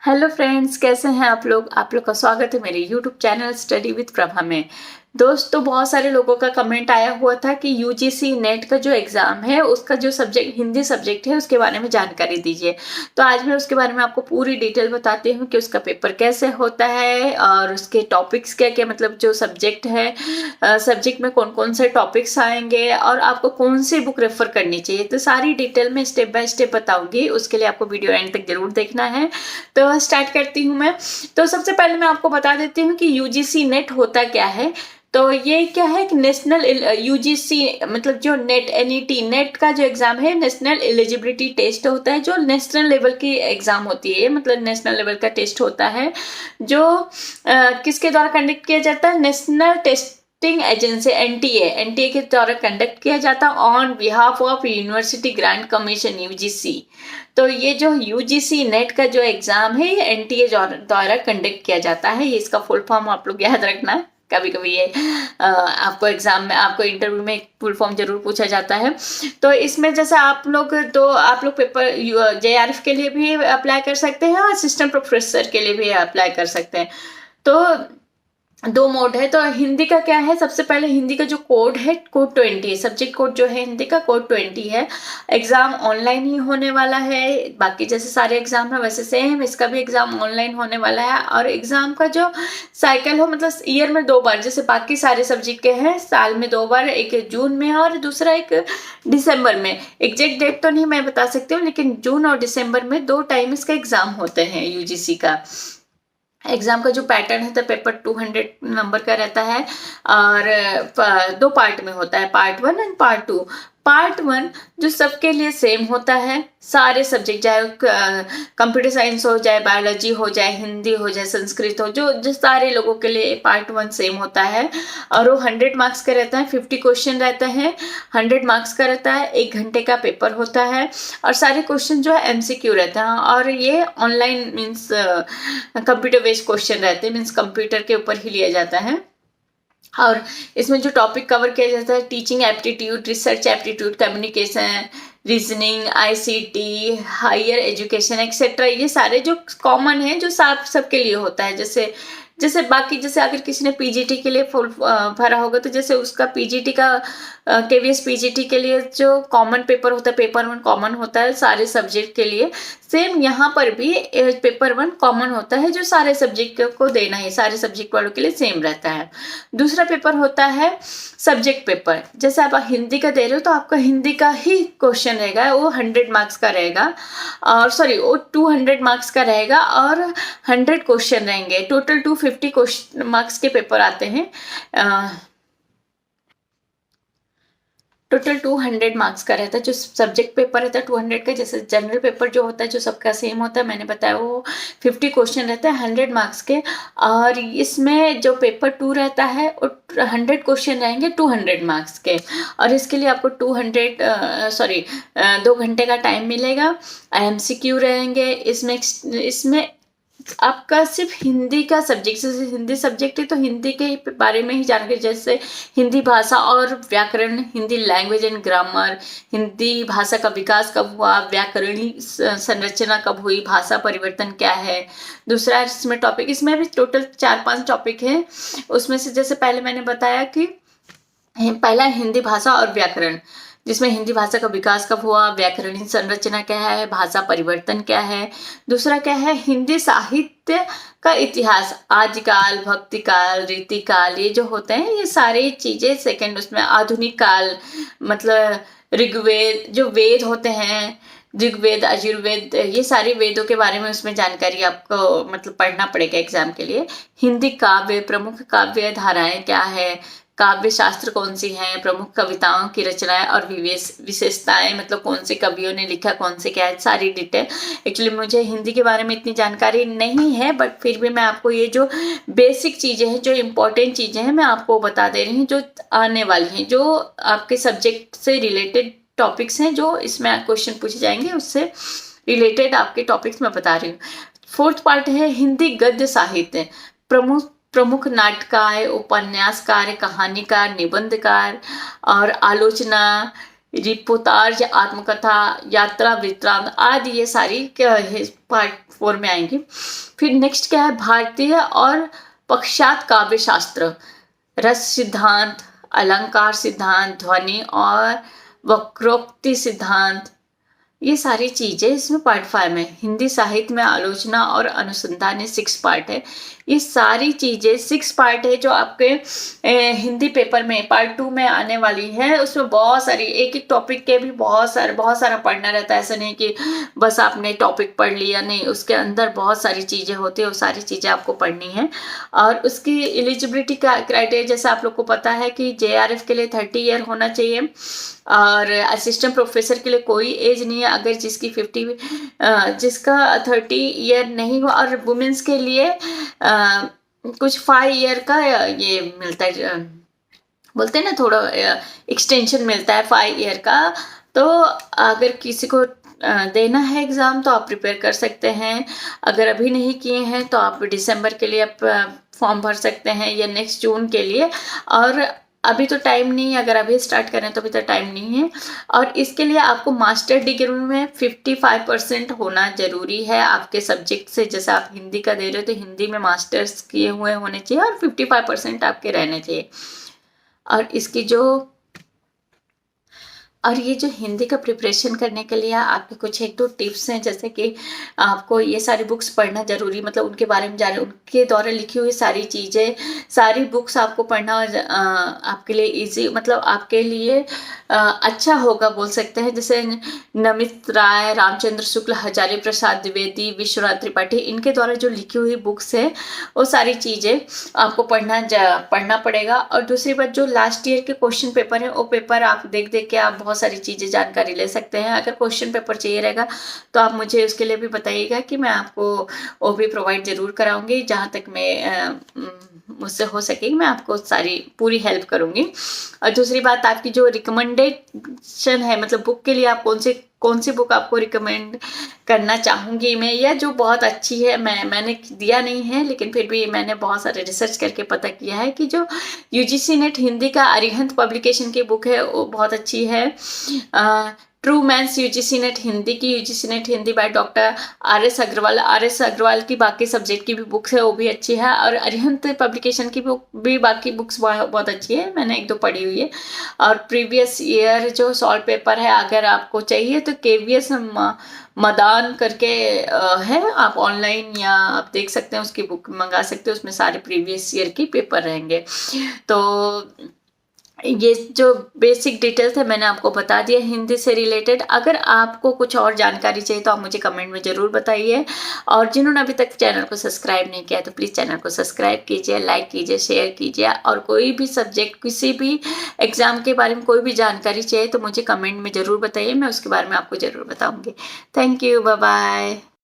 Hello friends, कैसे हैं आप लोग का स्वागत है मेरे YouTube channel study with Prabha में। दोस्तों, बहुत सारे लोगों का कमेंट आया हुआ था कि यूजीसी नेट का जो एग्ज़ाम है उसका जो सब्जेक्ट हिंदी सब्जेक्ट है उसके बारे में जानकारी दीजिए। तो आज मैं उसके बारे में आपको पूरी डिटेल बताती हूँ कि उसका पेपर कैसे होता है और उसके टॉपिक्स क्या क्या, मतलब जो सब्जेक्ट है सब्जेक्ट में कौन कौन से टॉपिक्स आएंगे और आपको कौन सी बुक रेफर करनी चाहिए। तो सारी डिटेल में स्टेप बाय स्टेप बताऊंगी, उसके लिए आपको वीडियो एंड तक जरूर देखना है। तो स्टार्ट करती हूँ मैं। तो सबसे पहले मैं आपको बता देती हूँ कि यूजीसी नेट होता क्या है। तो ये क्या है कि नेशनल यूजीसी मतलब जो नेट एनईटी नेट का जो एग्जाम है नेशनल एलिजिबिलिटी टेस्ट होता है, जो नेशनल लेवल की एग्जाम होती है, मतलब नेशनल लेवल का टेस्ट होता है जो किसके द्वारा कंडक्ट किया जाता है, नेशनल टेस्टिंग एजेंसी एनटीए के द्वारा कंडक्ट किया जाता है on behalf of university grant commission UGC. तो ये जो यूजीसी नेट का जो एग्जाम है ये एनटीए द्वारा कंडक्ट किया जाता है। ये इसका फुल फॉर्म आप लोग याद रखना। कभी कभी ये आपको एग्जाम में, आपको इंटरव्यू में फुल फॉर्म जरूर पूछा जाता है। तो इसमें जैसे आप लोग पेपर जेआरएफ के लिए भी अप्लाई कर सकते हैं और असिस्टेंट प्रोफेसर के लिए भी अप्लाई कर सकते हैं। तो दो मोड है। तो हिंदी का क्या है, सबसे पहले हिंदी का जो कोड है कोड 20 है, सब्जेक्ट कोड जो है हिंदी का कोड 20 है। एग्जाम ऑनलाइन ही होने वाला है, बाकी जैसे सारे एग्जाम है वैसे सेम इसका भी एग्जाम ऑनलाइन होने वाला है। और एग्जाम का जो साइकिल हो, मतलब ईयर में 2 बार, जैसे बाकी सारे सब्जेक्ट के हैं साल में 2 बार, एक जून में और दूसरा एक दिसंबर में। एग्जैक्ट डेट तो नहीं मैं बता सकती हूँ, लेकिन जून और दिसंबर में 2 टाइम इसका एग्जाम होते हैं यूजीसी का। एग्जाम का जो पैटर्न है तो पेपर 200 नंबर का रहता है और 2 पार्ट में होता है, पार्ट 1 एंड पार्ट 2। पार्ट 1 जो सबके लिए सेम होता है, सारे सब्जेक्ट, चाहे कंप्यूटर साइंस हो, चाहे बायोलॉजी हो, चाहे हिंदी हो, चाहे संस्कृत हो, जो सारे लोगों के लिए पार्ट 1 सेम होता है। और वो 100 मार्क्स का रहता है, 50 क्वेश्चन रहते हैं, 100 मार्क्स का रहता है, 1 घंटे का पेपर होता है और सारे क्वेश्चन जो है एमसीक्यू रहता है। और ये online means computer based question रहते हैं, मीन्स कंप्यूटर के ऊपर ही लिया जाता है। और इसमें जो टॉपिक कवर किया जाता है, teaching aptitude, research aptitude, communication, reasoning, ICT, higher education etcetera, ये सारे जो कॉमन है जो सबके लिए होता है। जैसे जैसे बाकी, जैसे अगर किसी ने पीजीटी के लिए फुल भरा होगा तो जैसे उसका पीजीटी का केवीएस पीजीटी के लिए जो कॉमन पेपर होता है, पेपर 1 कॉमन होता है सारे सब्जेक्ट के लिए। सेम यहाँ पर भी पेपर 1 कॉमन होता है जो सारे सब्जेक्ट को देना है, सारे सब्जेक्ट वालों के लिए सेम रहता है। दूसरा पेपर होता है सब्जेक्ट पेपर। जैसे आप हिंदी का दे रहे हो तो आपका हिंदी का ही क्वेश्चन रहेगा, वो 100 मार्क्स का रहेगा, और सॉरी वो 200 मार्क्स का रहेगा और 100 क्वेश्चन रहेंगे। टोटल 250 क्वेश्चन मार्क्स के पेपर आते हैं। टोटल 200 मार्क्स का रहता है जो सब्जेक्ट पेपर रहता है, 200 का। जैसे जनरल पेपर जो होता है जो सबका सेम होता है, मैंने बताया वो 50 क्वेश्चन रहता है 100 मार्क्स के। और इसमें जो पेपर 2 रहता है वो 100 क्वेश्चन रहेंगे 200 मार्क्स के। और इसके लिए आपको 2 घंटे का टाइम मिलेगा। एमसीक्यू रहेंगे इसमें आपका सिर्फ हिंदी का सब्जेक्ट, जैसे हिंदी सब्जेक्ट है तो हिंदी के बारे में ही जानकारी, जैसे हिंदी भाषा और व्याकरण, Hindi language and grammar, Hindi भाषा का विकास कब हुआ, व्याकरणिक संरचना कब हुई, भाषा परिवर्तन क्या है। दूसरा इसमें टॉपिक, इसमें भी टोटल 4-5 टॉपिक है। उसमें से जैसे पहले मैंने बताया कि पहला हिंदी भाषा और व्याकरण, जिसमें हिंदी भाषा का विकास कब हुआ, व्याकरणिक संरचना क्या है, भाषा परिवर्तन क्या है। दूसरा क्या है, हिंदी साहित्य का इतिहास, आदिकाल, भक्ति काल, रीति काल, ये जो होते हैं ये सारी चीजें। सेकंड उसमें आधुनिक काल, मतलब ऋग्वेद, जो वेद होते हैं, ऋग्वेद, यजुर्वेद, ये सारी वेदों के बारे में उसमें जानकारी आपको मतलब पढ़ना पड़ेगा एग्जाम के लिए। हिंदी काव्य, प्रमुख काव्य धाराएं क्या है, काव्य शास्त्र कौन सी हैं, प्रमुख कविताओं की रचनाएं और विशेषताएं, मतलब कौन से कवियों ने लिखा, कौन से क्या है, सारी डिटेल। एक्चुअली मुझे हिंदी के बारे में इतनी जानकारी नहीं है, बट फिर भी मैं आपको ये जो बेसिक चीज़ें हैं, जो इम्पोर्टेंट चीज़ें हैं, मैं आपको बता दे रही हूँ, जो आने वाली हैं, जो आपके सब्जेक्ट से रिलेटेड टॉपिक्स हैं, जो इसमें क्वेश्चन पूछे जाएंगे उससे रिलेटेड आपके टॉपिक्स मैं बता रही हूँ। 4th पार्ट है हिंदी गद्य साहित्य। प्रमुख नाटककार, उपन्यासकार, कहानीकार, निबंधकार और आलोचना, रिपोर्टाज, आत्मकथा, यात्रा वृत्तांत आदि, ये सारी पार्ट 4 में आएंगी। फिर नेक्स्ट क्या है, भारतीय और पश्चात काव्य शास्त्र, रस सिद्धांत, अलंकार सिद्धांत, ध्वनि और वक्रोक्ति सिद्धांत, ये सारी चीजें इसमें पार्ट 5 में। हिंदी साहित्य में आलोचना और अनुसंधान, ये 6 पार्ट है। ये सारी चीजें 6 पार्ट है जो आपके हिंदी पेपर में पार्ट 2 में आने वाली है। उसमें बहुत सारी, एक एक टॉपिक के भी बहुत सारा पढ़ना रहता है। ऐसा नहीं कि बस आपने टॉपिक पढ़ लिया, नहीं, उसके अंदर बहुत सारी चीजें होती है, वो सारी चीजें आपको पढ़नी है। और उसकी एलिजिबिलिटी क्राइटेरिया जैसे आप लोग को पता है कि JRF के लिए 30 ईयर होना चाहिए, और असिस्टेंट प्रोफेसर के लिए कोई एज नहीं है अगर जिसकी 50 जिसका 30 ईयर नहीं हो। और वुमेन्स के लिए कुछ 5 ईयर का ये मिलता है, बोलते हैं ना, थोड़ा एक्सटेंशन मिलता है 5 ईयर का। तो अगर किसी को देना है एग्ज़ाम तो आप प्रिपेयर कर सकते हैं। अगर अभी नहीं किए हैं तो आप दिसंबर के लिए फॉर्म भर सकते हैं या नेक्स्ट जून के लिए। और अभी तो टाइम नहीं है, अगर अभी स्टार्ट करें तो अभी तो टाइम नहीं है। और इसके लिए आपको मास्टर डिग्री में 55% होना जरूरी है आपके सब्जेक्ट से। जैसे आप हिंदी का दे रहे हो तो हिंदी में मास्टर्स किए हुए होने चाहिए और 55% आपके रहने चाहिए। और इसकी ये जो हिंदी का प्रिपरेशन करने के लिए आपके कुछ 1-2 टिप्स हैं, जैसे कि आपको ये सारी बुक्स पढ़ना जरूरी, मतलब उनके बारे में जाने, उनके द्वारा लिखी हुई सारी चीज़ें, सारी बुक्स आपको पढ़ना आपके लिए इजी, मतलब आपके लिए अच्छा होगा बोल सकते हैं। जैसे नमित राय, रामचंद्र शुक्ल, हजारी प्रसाद द्विवेदी, विश्वनाथ त्रिपाठी, इनके द्वारा जो लिखी हुई बुक्स है वो सारी चीज़ें आपको पढ़ना पड़ेगा। और दूसरी बात, जो लास्ट ईयर के क्वेश्चन पेपर है वो पेपर आप देख के आप बहुत सारी चीज़ें जानकारी ले सकते हैं। अगर क्वेश्चन पेपर चाहिए रहेगा तो आप मुझे उसके लिए भी बताइएगा कि मैं आपको वो भी प्रोवाइड ज़रूर कराऊंगी। जहाँ तक मैं मुझसे हो सकेगी मैं आपको सारी पूरी हेल्प करूंगी। और दूसरी बात, आपकी जो रिकमेंडेशन है, मतलब बुक के लिए आप कौन सी बुक आपको रिकमेंड करना चाहूँगी मैं, या जो बहुत अच्छी है, मैंने दिया नहीं है लेकिन फिर भी मैंने बहुत सारे रिसर्च करके पता किया है कि जो UGC नेट हिंदी का अरिहंत पब्लिकेशन की बुक है वो बहुत अच्छी है। Trueman's UGC NET Hindi की, UGC NET Hindi by doctor RS Agarwal की बाकी सब्जेक्ट की भी बुक्स है वो भी अच्छी है। और अरिहंत पब्लिकेशन की बुक भी बाकी बुक्स बहुत अच्छी है, मैंने 1-2 पढ़ी हुई है। और प्रीवियस ईयर जो सॉल्व पेपर है अगर आपको चाहिए तो KVS मदान करके है, आप ऑनलाइन या आप देख सकते हैं, उसकी बुक मंगा सकते हैं, उसमें सारे प्रीवियस ईयर की पेपर रहेंगे। तो ये जो बेसिक डिटेल्स है मैंने आपको बता दिया हिंदी से रिलेटेड। अगर आपको कुछ और जानकारी चाहिए तो आप मुझे कमेंट में ज़रूर बताइए। और जिन्होंने अभी तक चैनल को सब्सक्राइब नहीं किया तो प्लीज़ चैनल को सब्सक्राइब कीजिए, लाइक कीजिए, शेयर कीजिए। और कोई भी सब्जेक्ट, किसी भी एग्ज़ाम के बारे में कोई भी जानकारी चाहिए तो मुझे कमेंट में ज़रूर बताइए, मैं उसके बारे में आपको ज़रूर बताऊँगी। Thank you, bye bye.